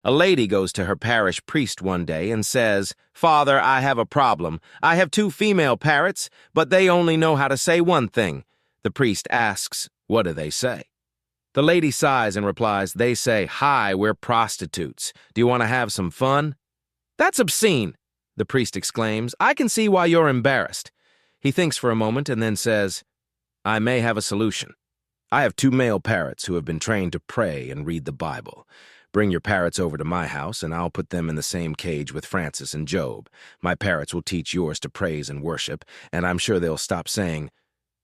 A lady goes to her parish priest one day and says, "Father, I have a problem. I have two female parrots, but they only know how to say one thing." The priest asks, "What do they say?" The lady sighs and replies, "They say, 'Hi, we're prostitutes. Do you want to have some fun?'" "That's obscene," the priest exclaims. "I can see why you're embarrassed." He thinks for a moment and then says, "I may have a solution. I have two male parrots who have been trained to pray and read the Bible. Bring your parrots over to my house, and I'll put them in the same cage with Francis and Job. My parrots will teach yours to praise and worship, and I'm sure they'll stop saying,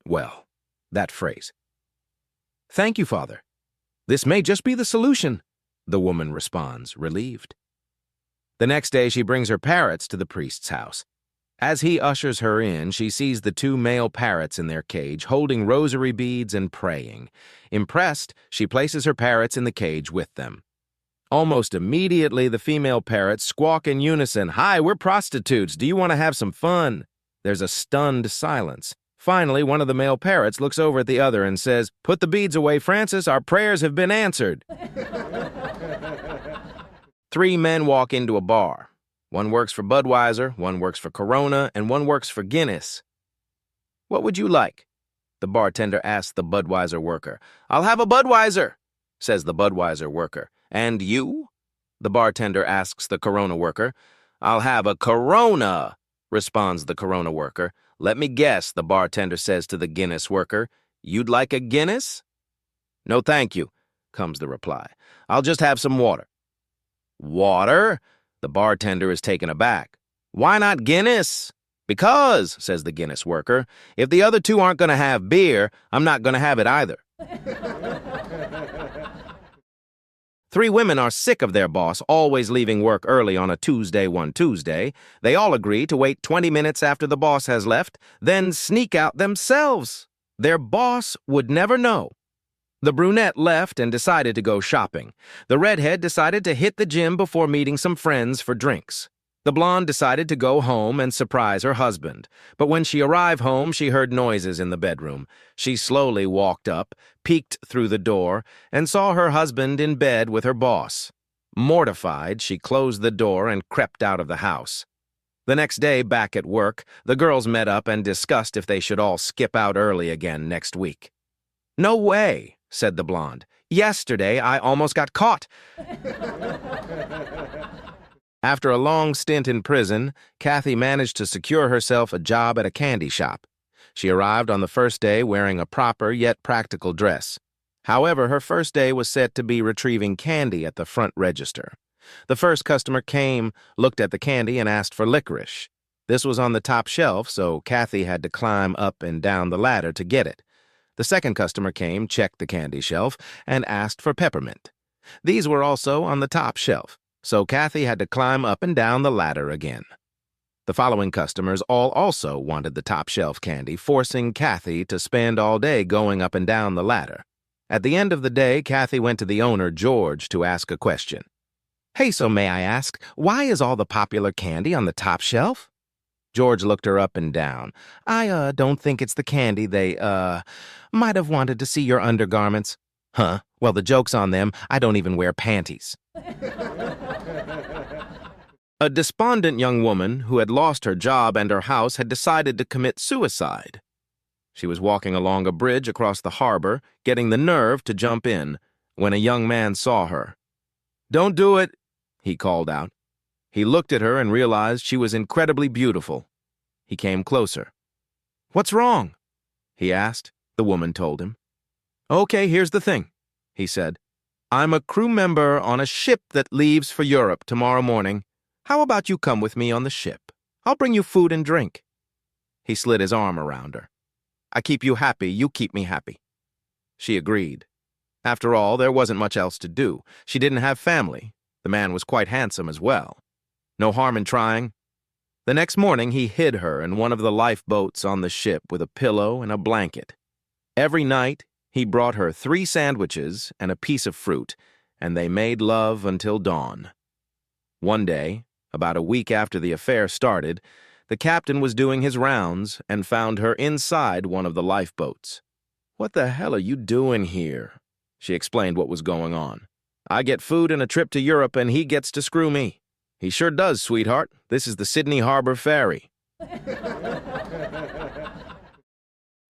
well, that phrase." "Thank you, Father. This may just be the solution," the woman responds, relieved. The next day, she brings her parrots to the priest's house. As he ushers her in, she sees the two male parrots in their cage, holding rosary beads and praying. Impressed, she places her parrots in the cage with them. Almost immediately, the female parrots squawk in unison, "Hi, we're prostitutes. Do you want to have some fun?" There's a stunned silence. Finally, one of the male parrots looks over at the other and says, "Put the beads away, Francis. Our prayers have been answered." Three men walk into a bar. One works for Budweiser, one works for Corona, and one works for Guinness. "What would you like?" the bartender asks the Budweiser worker. "I'll have a Budweiser," says the Budweiser worker. "And you?" the bartender asks the Corona worker. "I'll have a Corona," responds the Corona worker. "Let me guess," the bartender says to the Guinness worker. "You'd like a Guinness?" "No, thank you," comes the reply. "I'll just have some water." "Water?" The bartender is taken aback. "Why not Guinness?" "Because," says the Guinness worker, "if the other two aren't going to have beer, I'm not going to have it either." Three women are sick of their boss always leaving work early on a Tuesday one Tuesday. They all agree to wait 20 minutes after the boss has left, then sneak out themselves. Their boss would never know. The brunette left and decided to go shopping. The redhead decided to hit the gym before meeting some friends for drinks. The blonde decided to go home and surprise her husband. But when she arrived home, she heard noises in the bedroom. She slowly walked up, peeked through the door, and saw her husband in bed with her boss. Mortified, she closed the door and crept out of the house. The next day, back at work, the girls met up and discussed if they should all skip out early again next week. "No way," said the blonde. "Yesterday, I almost got caught." After a long stint in prison, Kathy managed to secure herself a job at a candy shop. She arrived on the first day wearing a proper yet practical dress. However, her first day was set to be retrieving candy at the front register. The first customer came, looked at the candy, and asked for licorice. This was on the top shelf, so Kathy had to climb up and down the ladder to get it. The second customer came, checked the candy shelf, and asked for peppermint. These were also on the top shelf, so Kathy had to climb up and down the ladder again. The following customers all also wanted the top shelf candy, forcing Kathy to spend all day going up and down the ladder. At the end of the day, Kathy went to the owner, George, to ask a question. "Hey, so may I ask, why is all the popular candy on the top shelf?" George looked her up and down. I don't think it's the candy. They, might have wanted to see your undergarments." "Huh? Well, the joke's on them. I don't even wear panties." A despondent young woman who had lost her job and her house had decided to commit suicide. She was walking along a bridge across the harbor, getting the nerve to jump in, when a young man saw her. "Don't do it," he called out. He looked at her and realized she was incredibly beautiful. He came closer. "What's wrong?" he asked. The woman told him. "Okay, here's the thing," he said. "I'm a crew member on a ship that leaves for Europe tomorrow morning. How about you come with me on the ship? I'll bring you food and drink." He slid his arm around her. "I keep you happy, you keep me happy." She agreed. After all, there wasn't much else to do. She didn't have family. The man was quite handsome as well. No harm in trying. The next morning, he hid her in one of the lifeboats on the ship with a pillow and a blanket. Every night, he brought her 3 sandwiches and a piece of fruit, and they made love until dawn. One day, about a week after the affair started, the captain was doing his rounds and found her inside one of the lifeboats. "What the hell are you doing here?" She explained what was going on. I get food and a trip to Europe, and he gets to screw me. He sure does, sweetheart. This is the Sydney Harbor Ferry.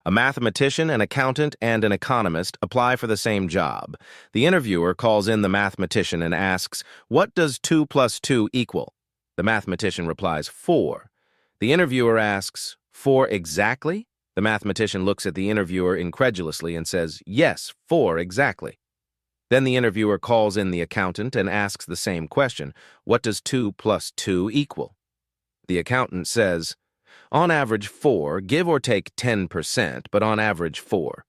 A mathematician, an accountant, and an economist apply for the same job. The interviewer calls in the mathematician and asks, "What does 2 plus 2 equal?" The mathematician replies, 4. The interviewer asks, 4 exactly? The mathematician looks at the interviewer incredulously and says, "Yes, 4 exactly." Then the interviewer calls in the accountant and asks the same question, "What does 2 plus 2 equal?" The accountant says, "On average 4, give or take 10%, but on average 4.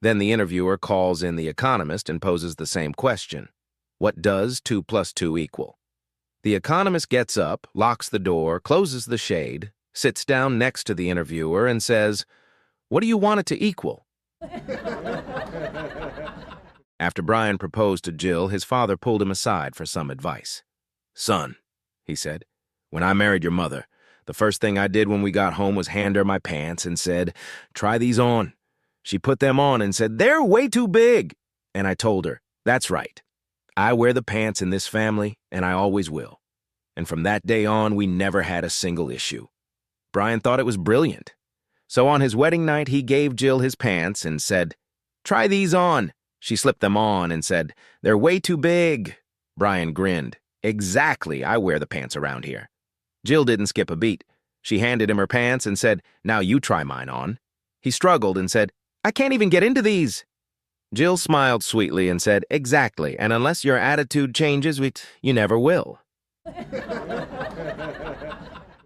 Then the interviewer calls in the economist and poses the same question. What does 2 plus 2 equal? The economist gets up, locks the door, closes the shade, sits down next to the interviewer and says, "What do you want it to equal?" After Brian proposed to Jill, his father pulled him aside for some advice. "Son," he said, "when I married your mother, the first thing I did when we got home was hand her my pants and said, 'Try these on.' She put them on and said, 'They're way too big.' And I told her, 'That's right. I wear the pants in this family, and I always will.' And from that day on, we never had a single issue." Brian thought it was brilliant. So on his wedding night, he gave Jill his pants and said, "Try these on." She slipped them on and said, "They're way too big." Brian grinned. "Exactly, I wear the pants around here." Jill didn't skip a beat. She handed him her pants and said, "Now you try mine on." He struggled and said, "I can't even get into these." Jill smiled sweetly and said, "Exactly, and unless your attitude changes, you never will."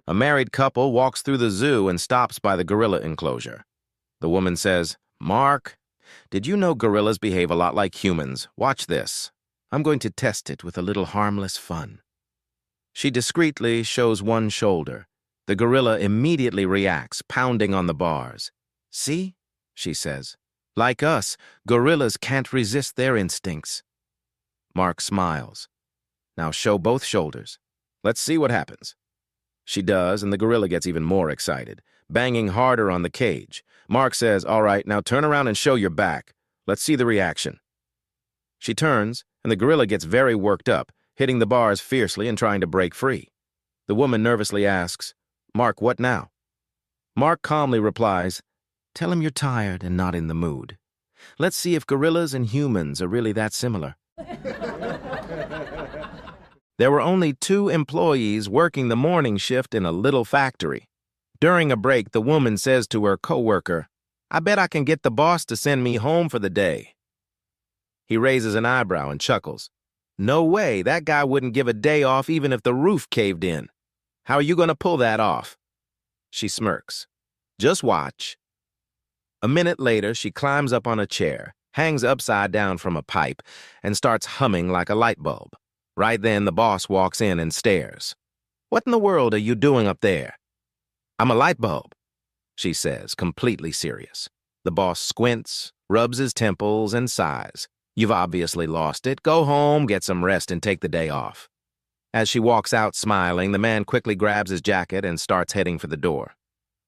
A married couple walks through the zoo and stops by the gorilla enclosure. The woman says, "Mark, did you know gorillas behave a lot like humans? Watch this. I'm going to test it with a little harmless fun." She discreetly shows one shoulder. The gorilla immediately reacts, pounding on the bars. "See?" she says. "Like us, gorillas can't resist their instincts." Mark smiles. "Now show both shoulders. Let's see what happens." She does, and the gorilla gets even more excited, banging harder on the cage. Mark says, "All right, now turn around and show your back. Let's see the reaction." She turns, and the gorilla gets very worked up, hitting the bars fiercely and trying to break free. The woman nervously asks, "Mark, what now?" Mark calmly replies, "Tell him you're tired and not in the mood. Let's see if gorillas and humans are really that similar." There were only 2 employees working the morning shift in a little factory. During a break, the woman says to her coworker, "I bet I can get the boss to send me home for the day." He raises an eyebrow and chuckles. "No way, that guy wouldn't give a day off even if the roof caved in. How are you going to pull that off?" She smirks. "Just watch." A minute later, she climbs up on a chair, hangs upside down from a pipe, and starts humming like a light bulb. Right then, the boss walks in and stares. "What in the world are you doing up there?" "I'm a light bulb," she says, completely serious. The boss squints, rubs his temples, and sighs. "You've obviously lost it. Go home, get some rest, and take the day off." As she walks out smiling, the man quickly grabs his jacket and starts heading for the door.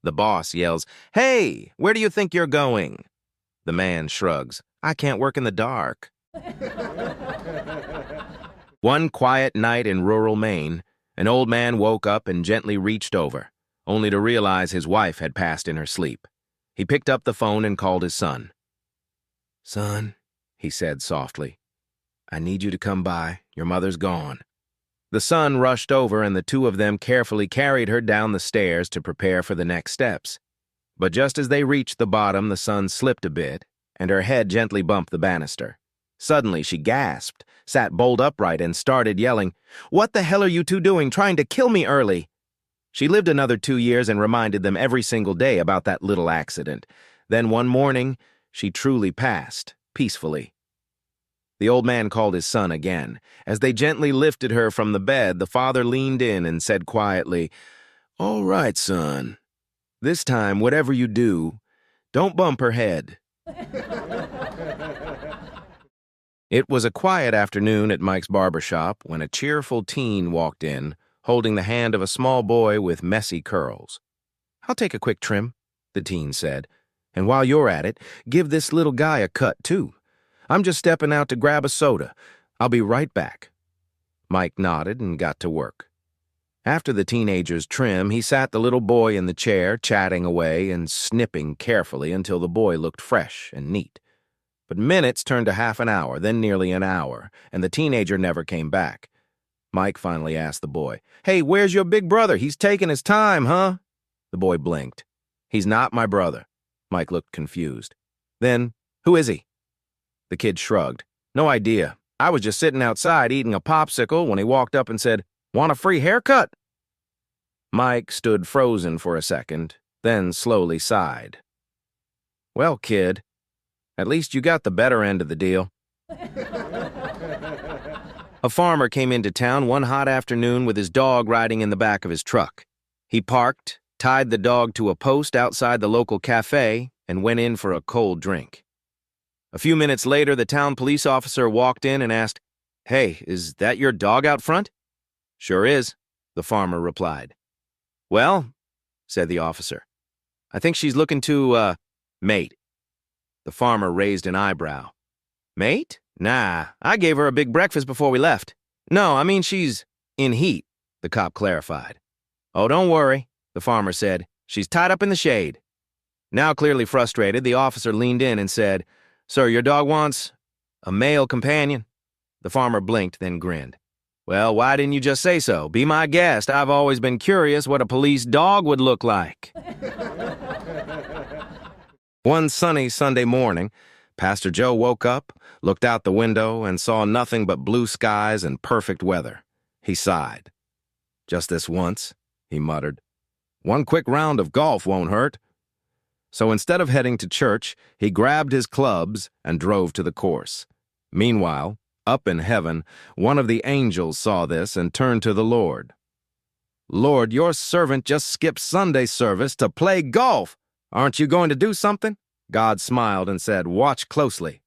The boss yells, "Hey, where do you think you're going?" The man shrugs. "I can't work in the dark." One quiet night in rural Maine, an old man woke up and gently reached over, only to realize his wife had passed in her sleep. He picked up the phone and called his son. "Son," he said softly, "I need you to come by. Your mother's gone." The son rushed over, and the 2 of them carefully carried her down the stairs to prepare for the next steps. But just as they reached the bottom, the son slipped a bit, and her head gently bumped the banister. Suddenly, she gasped, sat bolt upright, and started yelling, "What the hell are you 2 doing, trying to kill me early?" She lived another 2 years and reminded them every single day about that little accident. Then one morning, she truly passed, peacefully. The old man called his son again. As they gently lifted her from the bed, the father leaned in and said quietly, "All right, son. This time, whatever you do, don't bump her head." It was a quiet afternoon at Mike's barbershop when a cheerful teen walked in, holding the hand of a small boy with messy curls. "I'll take a quick trim," the teen said. "And while you're at it, give this little guy a cut, too. I'm just stepping out to grab a soda. I'll be right back." Mike nodded and got to work. After the teenager's trim, he sat the little boy in the chair, chatting away and snipping carefully until the boy looked fresh and neat. But minutes turned to half an hour, then nearly an hour, and the teenager never came back. Mike finally asked the boy, "Hey, where's your big brother? He's taking his time, huh?" The boy blinked. "He's not my brother." Mike looked confused. "Then, who is he?" The kid shrugged. "No idea. I was just sitting outside eating a popsicle when he walked up and said, 'Want a free haircut?'" Mike stood frozen for a second, then slowly sighed. "Well, kid, at least you got the better end of the deal." A farmer came into town one hot afternoon with his dog riding in the back of his truck. He parked, tied the dog to a post outside the local cafe, and went in for a cold drink. A few minutes later, the town police officer walked in and asked, "Hey, is that your dog out front?" "Sure is," the farmer replied. "Well," said the officer, "I think she's looking to, mate." The farmer raised an eyebrow. "Mate? Nah, I gave her a big breakfast before we left." "No, I mean she's in heat," the cop clarified. "Oh, don't worry," the farmer said. "She's tied up in the shade." Now clearly frustrated, the officer leaned in and said, "Sir, your dog wants a male companion?" The farmer blinked, then grinned. "Well, why didn't you just say so? Be my guest. I've always been curious what a police dog would look like." One sunny Sunday morning, Pastor Joe woke up, looked out the window, and saw nothing but blue skies and perfect weather. He sighed. "Just this once," he muttered. "One quick round of golf won't hurt." So instead of heading to church, he grabbed his clubs and drove to the course. Meanwhile, up in heaven, one of the angels saw this and turned to the Lord. "Lord, your servant just skipped Sunday service to play golf. Aren't you going to do something?" God smiled and said, "Watch closely."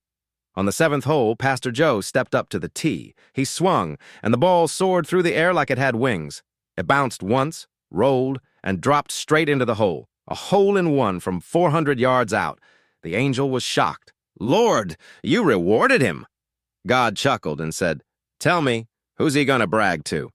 On the seventh hole, Pastor Joe stepped up to the tee. He swung, and the ball soared through the air like it had wings. It bounced once, rolled, and dropped straight into the hole. A hole-in-one from 400 yards out. The angel was shocked. "Lord, you rewarded him." God chuckled and said, "Tell me, who's he going to brag to?"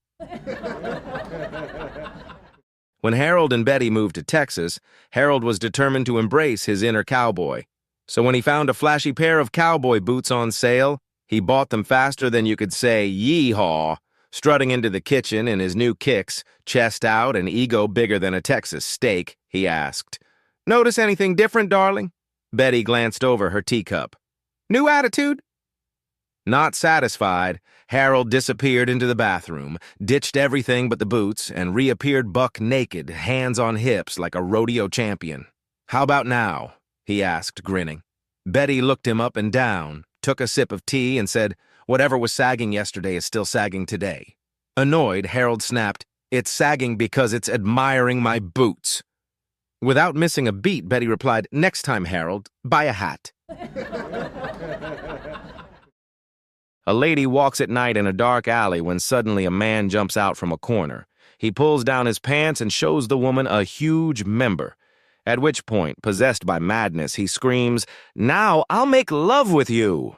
When Harold and Betty moved to Texas, Harold was determined to embrace his inner cowboy. So when he found a flashy pair of cowboy boots on sale, he bought them faster than you could say "yeehaw." Strutting into the kitchen in his new kicks, chest out and ego bigger than a Texas steak, he asked, "Notice anything different, darling?" Betty glanced over her teacup. "New attitude?" Not satisfied, Harold disappeared into the bathroom, ditched everything but the boots, and reappeared buck naked, hands on hips like a rodeo champion. "How about now?" he asked, grinning. Betty looked him up and down, took a sip of tea, and said, "Whatever was sagging yesterday is still sagging today." Annoyed, Harold snapped, "It's sagging because it's admiring my boots." Without missing a beat, Betty replied, "Next time, Harold, buy a hat." A lady walks at night in a dark alley when suddenly a man jumps out from a corner. He pulls down his pants and shows the woman a huge member. At which point, possessed by madness, he screams, "Now I'll make love with you."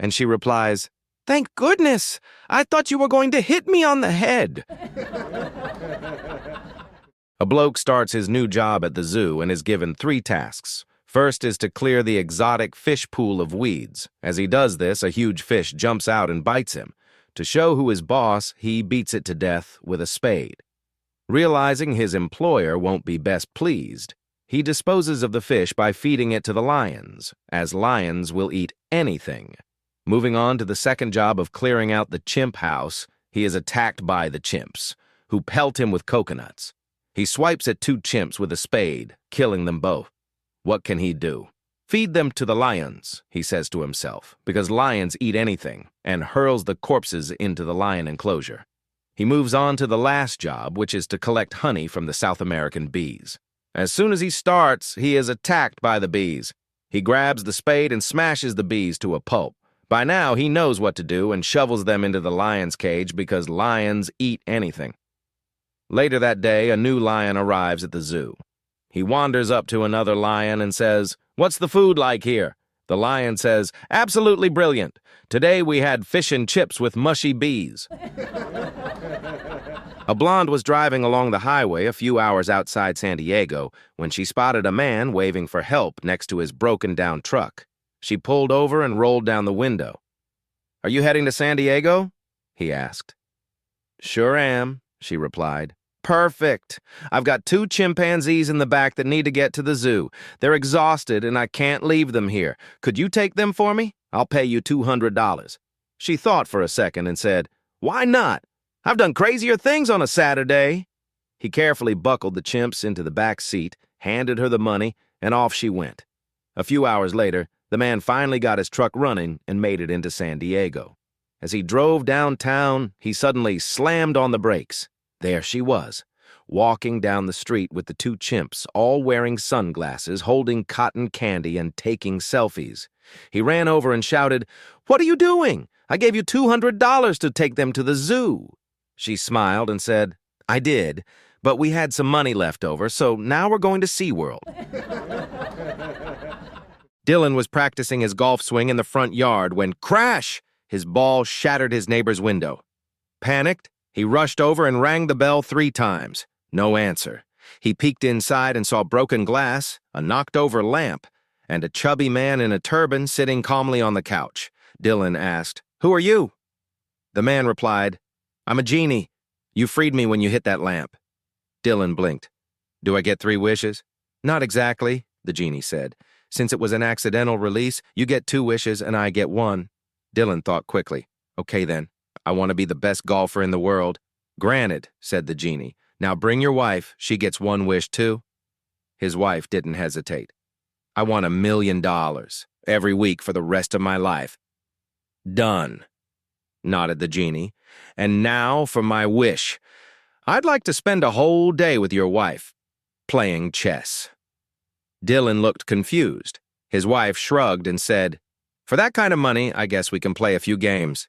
And she replies, "Thank goodness! I thought you were going to hit me on the head." A bloke starts his new job at the zoo and is given 3 tasks. First is to clear the exotic fish pool of weeds. As he does this, a huge fish jumps out and bites him. To show who is boss, he beats it to death with a spade. Realizing his employer won't be best pleased, he disposes of the fish by feeding it to the lions, as lions will eat anything. Moving on to the second job of clearing out the chimp house, he is attacked by the chimps, who pelt him with coconuts. He swipes at 2 chimps with a spade, killing them both. What can he do? Feed them to the lions, he says to himself, because lions eat anything, and hurls the corpses into the lion enclosure. He moves on to the last job, which is to collect honey from the South American bees. As soon as he starts, he is attacked by the bees. He grabs the spade and smashes the bees to a pulp. By now, he knows what to do and shovels them into the lion's cage because lions eat anything. Later that day, a new lion arrives at the zoo. He wanders up to another lion and says, "What's the food like here?" The lion says, "Absolutely brilliant. Today we had fish and chips with mushy bees. A blonde was driving along the highway a few hours outside San Diego when she spotted a man waving for help next to his broken-down truck. She pulled over and rolled down the window. "Are you heading to San Diego?" he asked. "Sure am," she replied. "Perfect. I've got 2 chimpanzees in the back that need to get to the zoo. They're exhausted and I can't leave them here. Could you take them for me? I'll pay you $200. She thought for a second and said, "Why not? I've done crazier things on a Saturday." He carefully buckled the chimps into the back seat, handed her the money, and off she went. A few hours later, the man finally got his truck running and made it into San Diego. As he drove downtown, he suddenly slammed on the brakes. There she was, walking down the street with the 2 chimps, all wearing sunglasses, holding cotton candy, and taking selfies. He ran over and shouted, "What are you doing? I gave you $200 to take them to the zoo." She smiled and said, "I did, but we had some money left over, so now we're going to SeaWorld." Dylan was practicing his golf swing in the front yard when, crash! His ball shattered his neighbor's window. Panicked, he rushed over and rang the bell 3 times. No answer. He peeked inside and saw broken glass, a knocked-over lamp, and a chubby man in a turban sitting calmly on the couch. Dylan asked, "Who are you?" The man replied, "I'm a genie. You freed me when you hit that lamp." Dylan blinked. "Do I get 3 wishes?" "Not exactly," the genie said. "Since it was an accidental release, you get 2 wishes and I get 1. Dylan thought quickly. "Okay then, I want to be the best golfer in the world." "Granted," said the genie. "Now bring your wife, she gets 1 wish too." His wife didn't hesitate. "I want $1 million every week for the rest of my life." "Done," nodded the genie. "And now for my wish. I'd like to spend a whole day with your wife, playing chess." Dylan looked confused. His wife shrugged and said, "For that kind of money, I guess we can play a few games."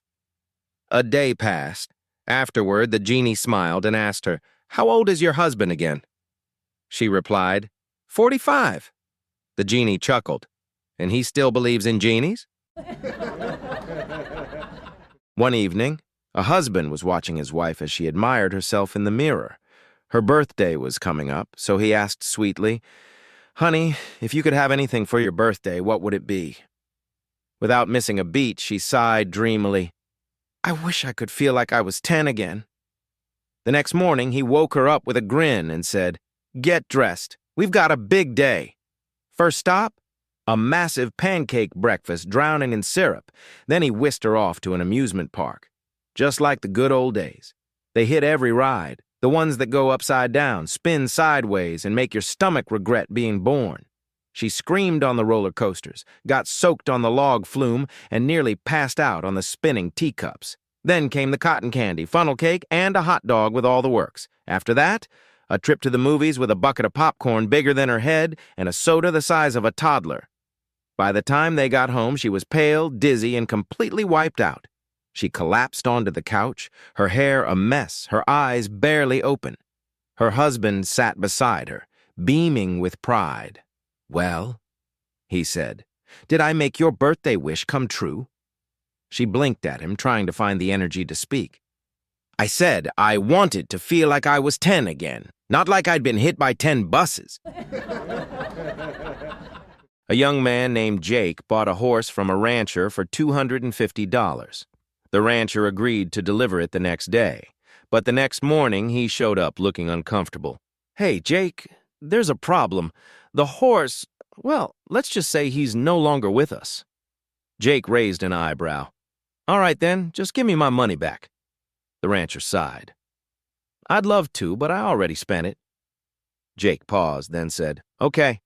A day passed. Afterward, the genie smiled and asked her, "How old is your husband again?" She replied, 45. The genie chuckled. "And he still believes in genies?" One evening, a husband was watching his wife as she admired herself in the mirror. Her birthday was coming up, so he asked sweetly, "Honey, if you could have anything for your birthday, what would it be?" Without missing a beat, she sighed dreamily, "I wish I could feel like I was 10 again." The next morning, he woke her up with a grin and said, "Get dressed. We've got a big day. First stop, a massive pancake breakfast drowning in syrup." Then he whisked her off to an amusement park. Just like the good old days. They hit every ride, the ones that go upside down, spin sideways, and make your stomach regret being born. She screamed on the roller coasters, got soaked on the log flume, and nearly passed out on the spinning teacups. Then came the cotton candy, funnel cake, and a hot dog with all the works. After that, a trip to the movies with a bucket of popcorn bigger than her head and a soda the size of a toddler. By the time they got home, she was pale, dizzy, and completely wiped out. She collapsed onto the couch, her hair a mess, her eyes barely open. Her husband sat beside her, beaming with pride. "Well," he said, "did I make your birthday wish come true?" She blinked at him, trying to find the energy to speak. "I said I wanted to feel like I was 10 again, not like I'd been hit by 10 buses." A young man named Jake bought a horse from a rancher for $250. The rancher agreed to deliver it the next day, but the next morning he showed up looking uncomfortable. "Hey, Jake, there's a problem. The horse, well, let's just say he's no longer with us." Jake raised an eyebrow. "All right then, just give me my money back." The rancher sighed. "I'd love to, but I already spent it." Jake paused, then said, "Okay,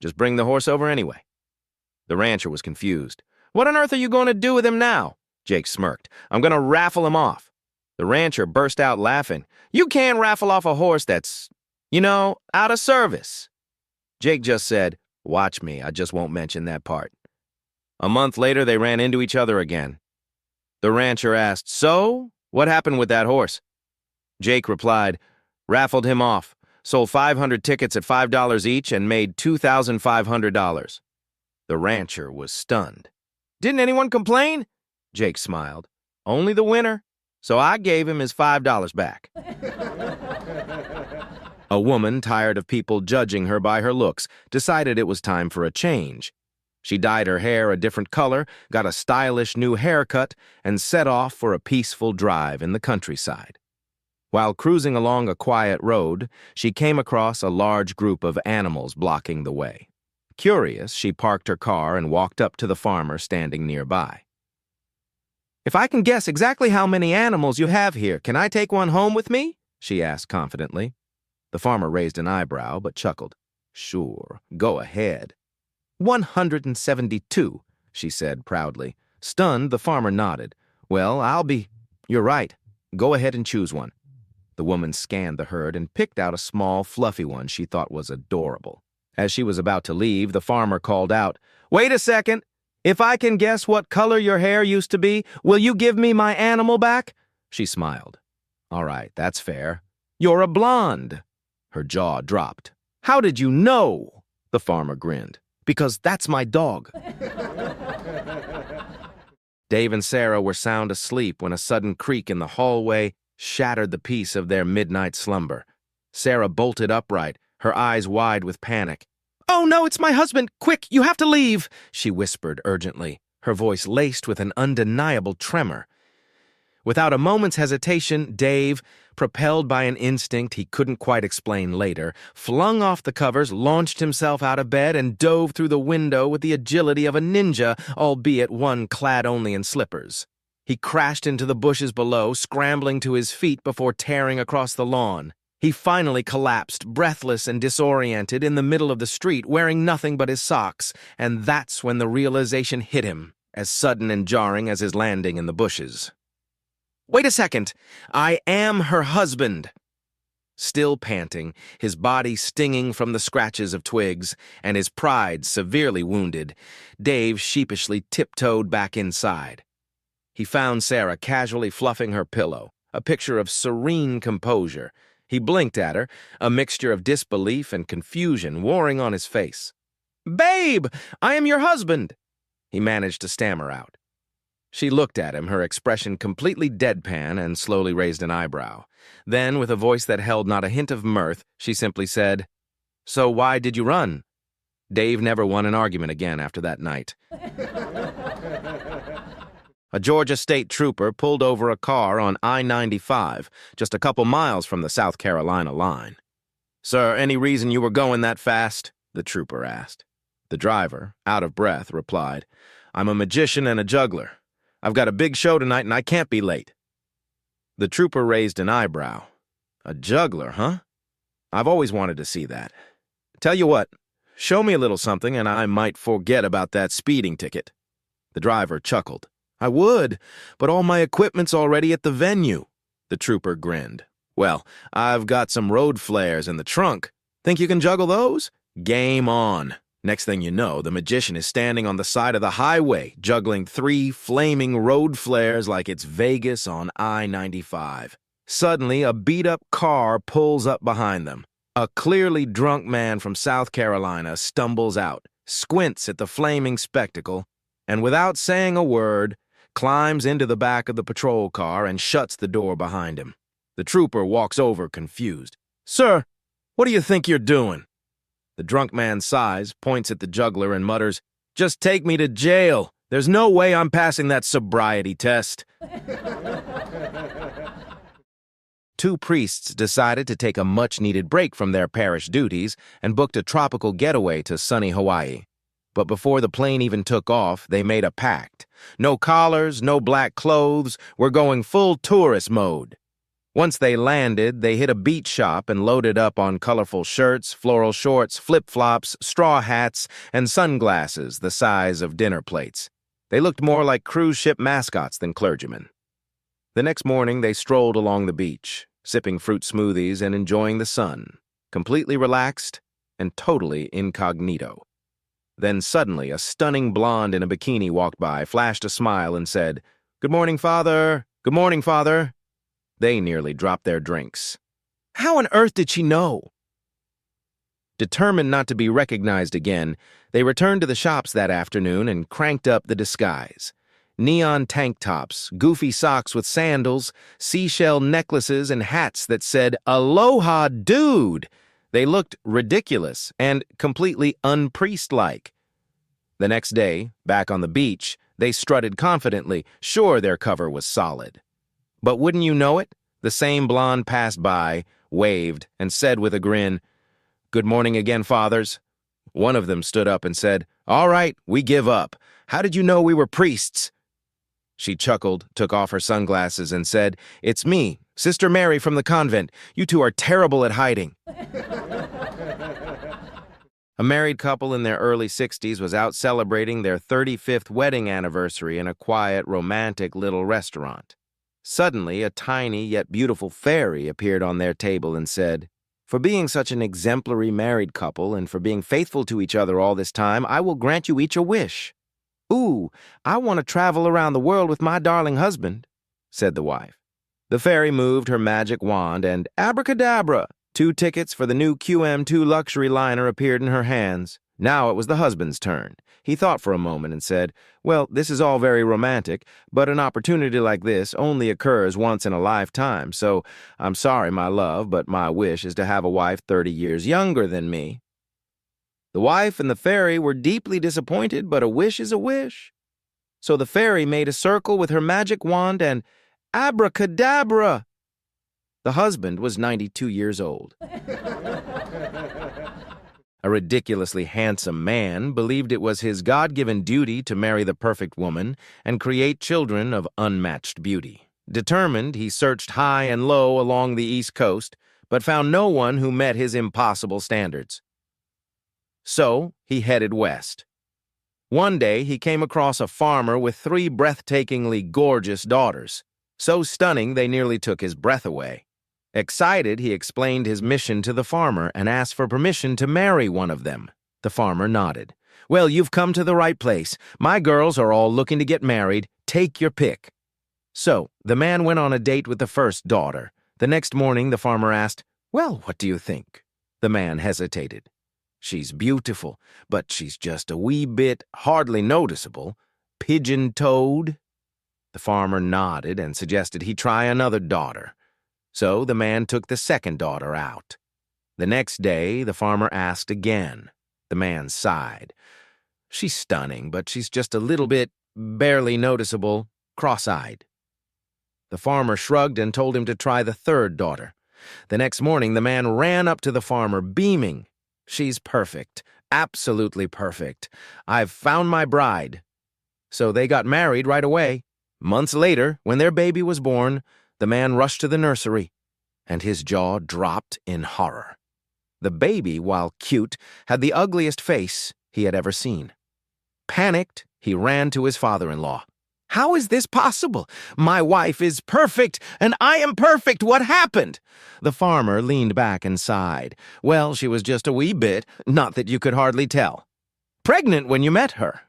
just bring the horse over anyway." The rancher was confused. "What on earth are you going to do with him now?" Jake smirked. "I'm going to raffle him off." The rancher burst out laughing. "You can't raffle off a horse that's, out of service." Jake just said, "Watch me, I just won't mention that part." A month later, they ran into each other again. The rancher asked, "So, what happened with that horse?" Jake replied, "Raffled him off, sold 500 tickets at $5 each and made $2,500. The rancher was stunned. "Didn't anyone complain?" Jake smiled. Only the winner. So I gave him his $5 back. A woman, tired of people judging her by her looks, decided it was time for a change. She dyed her hair a different color, got a stylish new haircut, and set off for a peaceful drive in the countryside. While cruising along a quiet road, she came across a large group of animals blocking the way. Curious, she parked her car and walked up to the farmer standing nearby. "If I can guess exactly how many animals you have here, can I take one home with me?" she asked confidently. The farmer raised an eyebrow but chuckled. "Sure, go ahead." 172, she said proudly. Stunned, the farmer nodded. "Well, You're right. Go ahead and choose one." The woman scanned the herd and picked out a small, fluffy one she thought was adorable. As she was about to leave, the farmer called out, "Wait a second. If I can guess what color your hair used to be, will you give me my animal back?" She smiled. "All right, that's fair. You're a blonde." Her jaw dropped. "How did you know?" The farmer grinned. "Because that's my dog." Dave and Sarah were sound asleep when a sudden creak in the hallway shattered the peace of their midnight slumber. Sarah bolted upright, her eyes wide with panic. "Oh no, it's my husband! Quick, you have to leave!" she whispered urgently, her voice laced with an undeniable tremor. Without a moment's hesitation, Dave, propelled by an instinct he couldn't quite explain later, flung off the covers, launched himself out of bed, and dove through the window with the agility of a ninja, albeit one clad only in slippers. He crashed into the bushes below, scrambling to his feet before tearing across the lawn. He finally collapsed, breathless and disoriented, in the middle of the street, wearing nothing but his socks, and that's when the realization hit him, as sudden and jarring as his landing in the bushes. "Wait a second! I am her husband!" Still panting, his body stinging from the scratches of twigs, and his pride severely wounded, Dave sheepishly tiptoed back inside. He found Sarah casually fluffing her pillow, a picture of serene composure. He blinked at her, a mixture of disbelief and confusion warring on his face. "Babe, I am your husband!" he managed to stammer out. She looked at him, her expression completely deadpan, and slowly raised an eyebrow. Then, with a voice that held not a hint of mirth, she simply said, "So why did you run?" Dave never won an argument again after that night. A Georgia state trooper pulled over a car on I-95, just a couple miles from the South Carolina line. "Sir, any reason you were going that fast?" the trooper asked. The driver, out of breath, replied, "I'm a magician and a juggler. I've got a big show tonight and I can't be late." The trooper raised an eyebrow. "A juggler, huh? I've always wanted to see that. Tell you what, show me a little something and I might forget about that speeding ticket." The driver chuckled. "I would, but all my equipment's already at the venue." The trooper grinned. "Well, I've got some road flares in the trunk. Think you can juggle those? Game on." Next thing you know, the magician is standing on the side of the highway, juggling 3 flaming road flares like it's Vegas on I-95. Suddenly, a beat-up car pulls up behind them. A clearly drunk man from South Carolina stumbles out, squints at the flaming spectacle, and without saying a word, climbs into the back of the patrol car and shuts the door behind him. The trooper walks over confused. "Sir, what do you think you're doing?" The drunk man sighs, points at the juggler, and mutters, "Just take me to jail. There's no way I'm passing that sobriety test." 2 priests decided to take a much-needed break from their parish duties and booked a tropical getaway to sunny Hawaii. But before the plane even took off, they made a pact. No collars, no black clothes, we're going full tourist mode. Once they landed, they hit a beach shop and loaded up on colorful shirts, floral shorts, flip-flops, straw hats, and sunglasses the size of dinner plates. They looked more like cruise ship mascots than clergymen. The next morning, they strolled along the beach, sipping fruit smoothies and enjoying the sun, completely relaxed and totally incognito. Then suddenly, a stunning blonde in a bikini walked by, flashed a smile, and said, "Good morning, Father. Good morning, Father." They nearly dropped their drinks. How on earth did she know? Determined not to be recognized again, they returned to the shops that afternoon and cranked up the disguise. Neon tank tops, goofy socks with sandals, seashell necklaces, and hats that said, "Aloha, dude!" They looked ridiculous and completely unpriest-like. The next day, back on the beach, they strutted confidently, sure their cover was solid. But wouldn't you know it, the same blonde passed by, waved, and said with a grin, "Good morning again, fathers." One of them stood up and said, "All right, we give up. How did you know we were priests?" She chuckled, took off her sunglasses, and said, "It's me, Sister Mary from the convent. You two are terrible at hiding." A married couple in their early 60s was out celebrating their 35th wedding anniversary in a quiet, romantic little restaurant. Suddenly, a tiny yet beautiful fairy appeared on their table and said, "For being such an exemplary married couple and for being faithful to each other all this time, I will grant you each a wish." "Ooh, I want to travel around the world with my darling husband," said the wife. The fairy moved her magic wand and abracadabra! 2 tickets for the new QM2 luxury liner appeared in her hands. Now it was the husband's turn. He thought for a moment and said, "Well, this is all very romantic, but an opportunity like this only occurs once in a lifetime, so I'm sorry, my love, but my wish is to have a wife 30 years younger than me." The wife and the fairy were deeply disappointed, but a wish is a wish. So the fairy made a circle with her magic wand and abracadabra! The husband was 92 years old. A ridiculously handsome man believed it was his God-given duty to marry the perfect woman and create children of unmatched beauty. Determined, he searched high and low along the East Coast, but found no one who met his impossible standards. So he headed west. One day, he came across a farmer with 3 breathtakingly gorgeous daughters, so stunning they nearly took his breath away. Excited, he explained his mission to the farmer and asked for permission to marry one of them. The farmer nodded. "Well, you've come to the right place. My girls are all looking to get married. Take your pick." So the man went on a date with the first daughter. The next morning, the farmer asked, "Well, what do you think?" The man hesitated. "She's beautiful, but she's just a wee bit, hardly noticeable, pigeon-toed." The farmer nodded and suggested he try another daughter. So the man took the second daughter out. The next day, the farmer asked again. The man sighed. "She's stunning, but she's just a little bit, barely noticeable, cross-eyed." The farmer shrugged and told him to try the third daughter. The next morning, the man ran up to the farmer, beaming. "She's perfect, absolutely perfect. I've found my bride." So they got married right away. Months later, when their baby was born, the man rushed to the nursery, and his jaw dropped in horror. The baby, while cute, had the ugliest face he had ever seen. Panicked, he ran to his father-in-law. "How is this possible? My wife is perfect, and I am perfect. What happened?" The farmer leaned back and sighed. "Well, she was just a wee bit, not that you could hardly tell. Pregnant when you met her."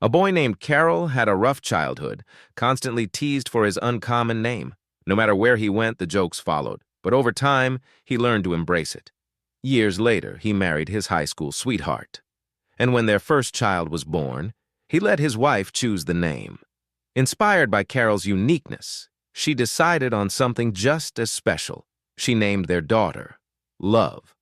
A boy named Carol had a rough childhood, constantly teased for his uncommon name. No matter where he went, the jokes followed, but over time, he learned to embrace it. Years later, he married his high school sweetheart. And when their first child was born, he let his wife choose the name. Inspired by Carol's uniqueness, she decided on something just as special. She named their daughter Love.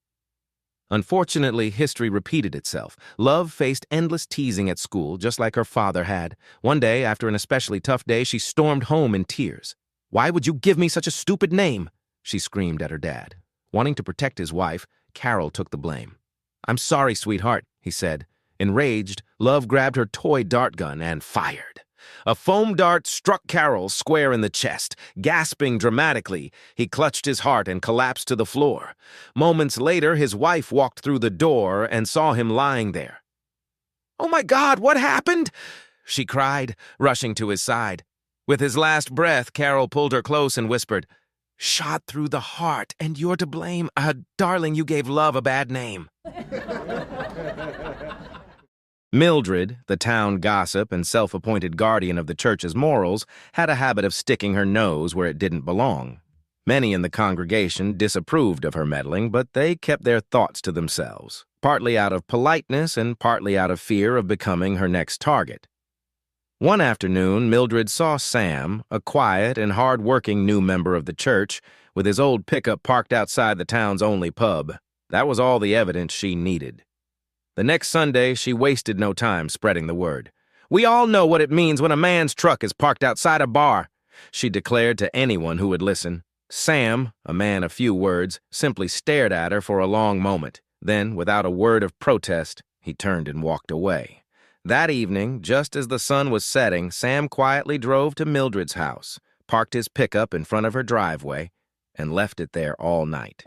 Unfortunately, history repeated itself. Love faced endless teasing at school, just like her father had. One day, after an especially tough day, she stormed home in tears. "Why would you give me such a stupid name?" she screamed at her dad. Wanting to protect his wife, Carol took the blame. "I'm sorry, sweetheart," he said. Enraged, Love grabbed her toy dart gun and fired. A foam dart struck Carol square in the chest. Gasping dramatically, he clutched his heart and collapsed to the floor. Moments later, his wife walked through the door and saw him lying there. "Oh my God, what happened?" she cried, rushing to his side. With his last breath, Carol pulled her close and whispered, "Shot through the heart, and you're to blame. Darling, you gave Love a bad name." Mildred, the town gossip and self-appointed guardian of the church's morals, had a habit of sticking her nose where it didn't belong. Many in the congregation disapproved of her meddling, but they kept their thoughts to themselves, partly out of politeness and partly out of fear of becoming her next target. One afternoon, Mildred saw Sam, a quiet and hard-working new member of the church, with his old pickup parked outside the town's only pub. That was all the evidence she needed. The next Sunday, she wasted no time spreading the word. "We all know what it means when a man's truck is parked outside a bar," she declared to anyone who would listen. Sam, a man of few words, simply stared at her for a long moment. Then, without a word of protest, he turned and walked away. That evening, just as the sun was setting, Sam quietly drove to Mildred's house, parked his pickup in front of her driveway, and left it there all night.